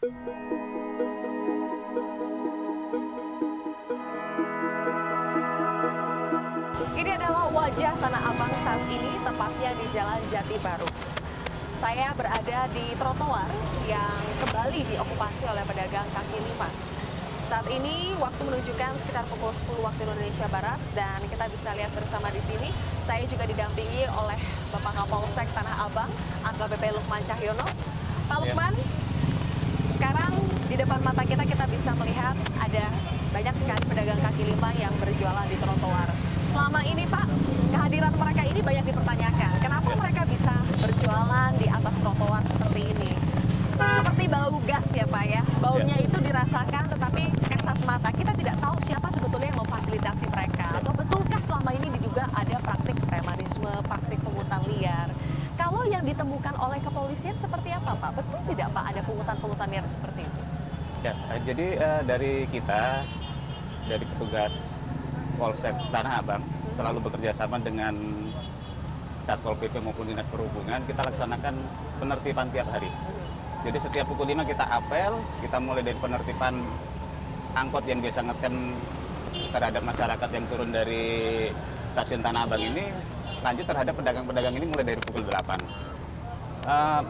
Ini adalah wajah Tanah Abang saat ini, tepatnya di Jalan Jati Baru. Saya berada di trotoar yang kembali diokupasi oleh pedagang kaki lima. Saat ini waktu menunjukkan sekitar pukul 10 waktu Indonesia Barat, dan kita bisa lihat bersama di sini. Saya juga didampingi oleh Bapak Kapolsek Tanah Abang, AKBP Lukman Cahyono. Pak Lukman, sekarang di depan mata kita bisa melihat ada banyak sekali pedagang kaki lima yang berjualan di trotoar. Selama ini Pak, kehadiran mereka ini banyak dipertanyakan. Kenapa mereka bisa berjualan di atas trotoar seperti ini? Seperti bau gas ya Pak ya. Baunya itu dirasakan, tetapi kasat mata kita tidak tahu siapa sebetulnya yang memfasilitasi mereka. Atau betulkah selama ini diduga ada praktik premanisme, praktik pungutan liar? Kalau yang ditemukan oleh kepolisian seperti apa Pak? Betul tidak Pak ada pungutan-pungutan liar seperti itu? Ya, jadi dari kita, dari petugas Polsek Tanah Abang selalu bekerja sama dengan Satpol PP maupun Dinas Perhubungan. Kita laksanakan penertiban tiap hari. Jadi setiap pukul 5 kita apel, kita mulai dari penertiban angkot yang biasa ngetem terhadap masyarakat yang turun dari stasiun Tanah Abang ini, lanjut terhadap pedagang-pedagang ini mulai dari pukul 8.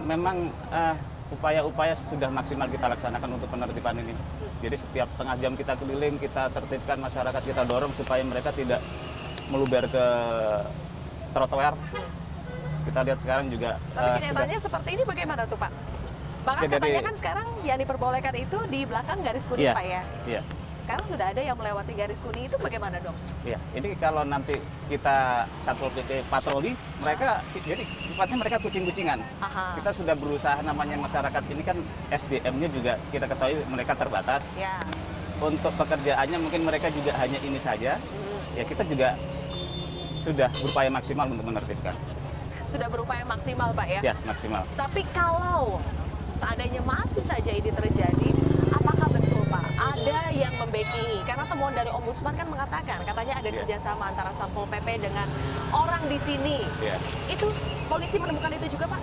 Memang upaya-upaya sudah maksimal kita laksanakan untuk penertiban ini. Jadi setiap setengah jam kita keliling, kita tertibkan masyarakat, kita dorong supaya mereka tidak meluber ke trotoar. Kita lihat sekarang juga. Tapi kenyataannya seperti ini bagaimana tuh Pak? Bahkan katanya kan sekarang yang diperbolehkan itu di belakang garis kuning Pak ya? Iya. Sekarang sudah ada yang melewati garis kuning, itu bagaimana dong? Iya, ini kalau nanti kita Satpol PP patroli, mereka jadi sifatnya mereka kucing-kucingan. Kita sudah berusaha, namanya masyarakat ini kan SDM-nya juga kita ketahui mereka terbatas. Ya. Untuk pekerjaannya mungkin mereka juga hanya ini saja. Ya kita juga sudah berupaya maksimal untuk menertibkan. Sudah berupaya maksimal Pak ya? Ya, maksimal. Tapi kalau seandainya masih saja ini terjadi, apakah betul Pak ada yang membackingi? Karena temuan dari Ombudsman kan mengatakan, katanya ada kerjasama antara Satpol PP dengan orang di sini. Itu polisi menemukan itu juga Pak?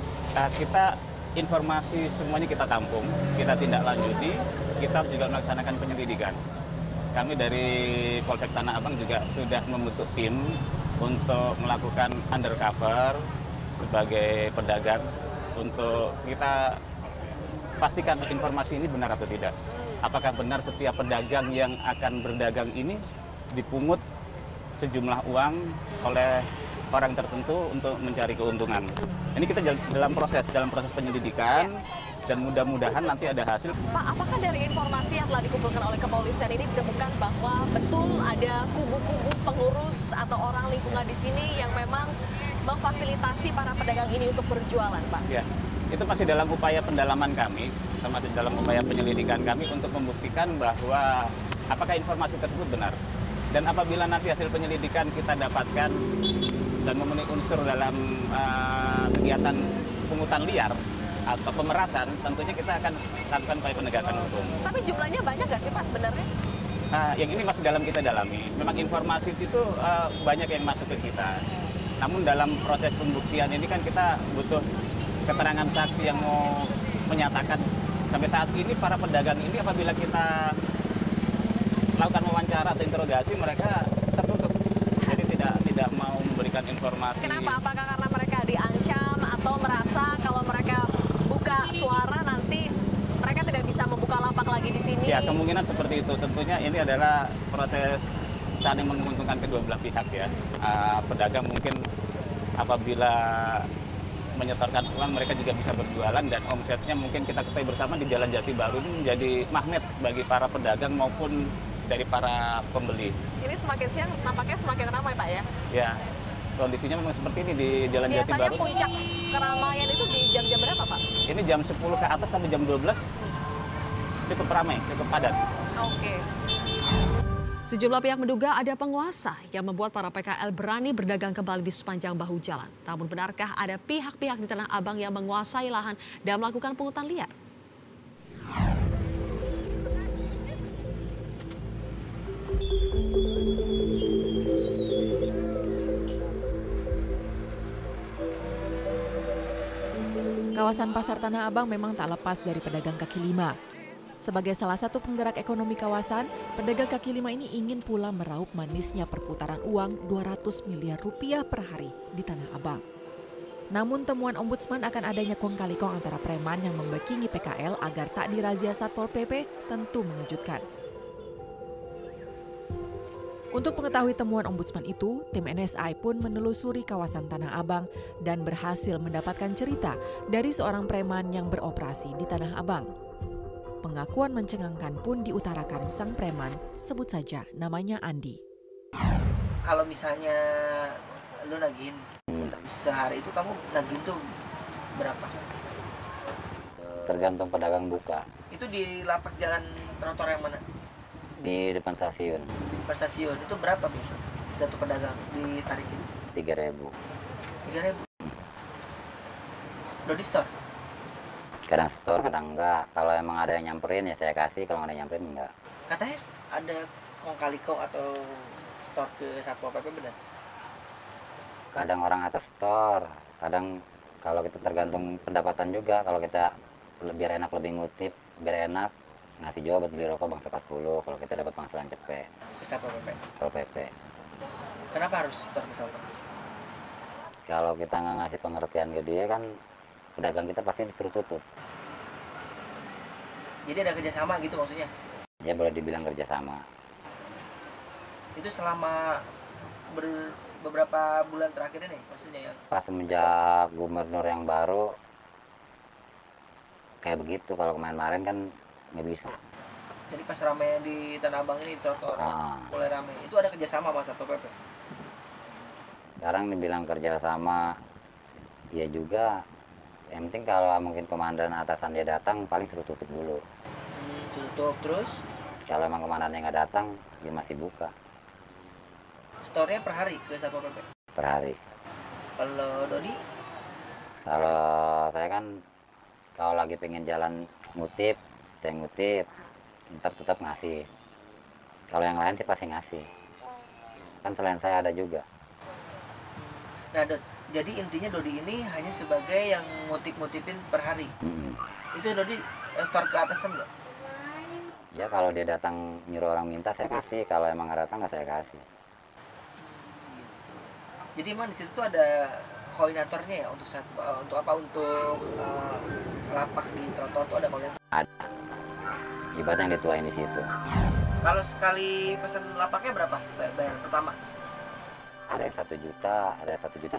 Kita informasi semuanya kita tampung, kita tindak lanjuti, kita juga melaksanakan penyelidikan. Kami dari Polsek Tanah Abang juga sudah membentuk tim untuk melakukan undercover sebagai pedagang untuk kita pastikan informasi ini benar atau tidak. Apakah benar setiap pedagang yang akan berdagang ini dipungut sejumlah uang oleh orang tertentu untuk mencari keuntungan. Ini kita dalam proses penyelidikan dan mudah-mudahan nanti ada hasil. Pak, apakah dari informasi yang telah dikumpulkan oleh kepolisian ini ditemukan bahwa betul ada kubu-kubu pengurus atau orang lingkungan di sini yang memang memfasilitasi para pedagang ini untuk berjualan, Pak? Ya, itu masih dalam upaya pendalaman kami, masih dalam upaya penyelidikan kami untuk membuktikan bahwa apakah informasi tersebut benar. Dan apabila nanti hasil penyelidikan kita dapatkan dan memenuhi unsur dalam kegiatan pungutan liar atau pemerasan, tentunya kita akan lakukan upaya penegakan hukum. Tapi jumlahnya banyak nggak sih Pak sebenarnya? Yang ini masih dalam kita dalami. Memang informasi itu banyak yang masuk ke kita. Namun dalam proses pembuktian ini kan kita butuh keterangan saksi yang mau menyatakan. Sampai saat ini para pedagang ini apabila kita lakukan wawancara atau interogasi, mereka tertutup. Jadi tidak mau memberikan informasi. Kenapa? Apakah karena mereka diancam atau merasa kalau mereka buka suara nanti mereka tidak bisa membuka lapak lagi di sini? Ya, kemungkinan seperti itu. Tentunya ini adalah proses saling menguntungkan kedua belah pihak ya. Pedagang mungkin apabila menyetorkan uang, mereka juga bisa berjualan dan omsetnya mungkin kita ketahui bersama di Jalan Jati Baru ini menjadi magnet bagi para pedagang maupun dari para pembeli. Ini semakin siang nampaknya semakin ramai Pak ya? Ya, kondisinya memang seperti ini di Jalan Jati Baru. Biasanya puncak keramaian itu di jam-jam berapa Pak? Ini jam 10 ke atas sampai jam 12 cukup ramai, cukup padat. Oke. Sejumlah pihak menduga ada penguasa yang membuat para PKL berani berdagang kembali di sepanjang bahu jalan. Namun benarkah ada pihak-pihak di Tanah Abang yang menguasai lahan dan melakukan pungutan liar? Kawasan Pasar Tanah Abang memang tak lepas dari pedagang kaki lima. Sebagai salah satu penggerak ekonomi kawasan, pedagang kaki lima ini ingin pula meraup manisnya perputaran uang 200 miliar rupiah per hari di Tanah Abang. Namun temuan Ombudsman akan adanya kong kali kong antara preman yang membekingi PKL agar tak dirazia Satpol PP tentu mengejutkan. Untuk mengetahui temuan Ombudsman itu, tim NSI pun menelusuri kawasan Tanah Abang dan berhasil mendapatkan cerita dari seorang preman yang beroperasi di Tanah Abang. Pengakuan mencengangkan pun diutarakan sang preman, sebut saja namanya Andi. Kalau misalnya lu nagihin sehari itu, kamu nagihin tuh berapa? Tergantung pedagang buka. Itu di lapak jalan trotoar yang mana? Di depan stasiun. Per stasiun itu berapa biasa satu pedagang ditarikin? 3.000. 3.000. Dodi store? Kadang store, kadang enggak. Kalau emang ada yang nyamperin ya saya kasih, kalau nggak ada yang nyamperin enggak. Katanya ada kong kali kong atau store ke Satpol PP, benar? Kadang orang atas store, kadang kalau kita tergantung pendapatan juga. Kalau kita biar enak lebih ngutip, biar enak ngasih juga buat beli rokok bangsa 40 kalau kita dapat panggilan cepet. Ke Satpol PP? Satpol PP. Kenapa harus store ke Satpol PP? Kalau kita nggak ngasih pengertian ke dia kan pedagang kita pasti disuruh tutup. Jadi ada kerjasama gitu maksudnya? Ya boleh dibilang kerjasama. Itu selama beberapa bulan terakhir ini maksudnya ya? Pas semenjak gubernur yang baru kayak begitu. Kalau kemarin-kemarin kan nggak bisa. Jadi pas ramai di Tanah Abang ini trotoar mulai ramai, itu ada kerjasama sama Satpol PP? Sekarang dibilang kerjasama, ya juga. Yang penting kalau mungkin komandan atasan dia datang, paling suruh tutup dulu. Tutup terus? Kalau emang komandannya nggak datang, dia masih buka. Store-nya per hari ke Satpol PP? Per hari. Kalau Dodi? Kalau saya kan, kalau lagi pengen jalan ngutip, saya ngutip, ntar tetap ngasih. Kalau yang lain sih pasti ngasih. Kan selain saya ada juga. Nah, jadi intinya Dodi ini hanya sebagai yang ngutip-ngutipin per hari. Itu Dodi store ke atasan nggak? Ya kalau dia datang nyuruh orang minta saya kasih, kalau emang nggak datang nggak saya kasih. Jadi emang di situ tuh ada koordinatornya ya untuk apa, untuk lapak di trotoar tuh ada koordinator? Ada. Ibaratnya yang dituain di situ. Kalau sekali pesen lapaknya berapa bayar pertama? Ada yang 1 juta, ada yang 1,5 juta.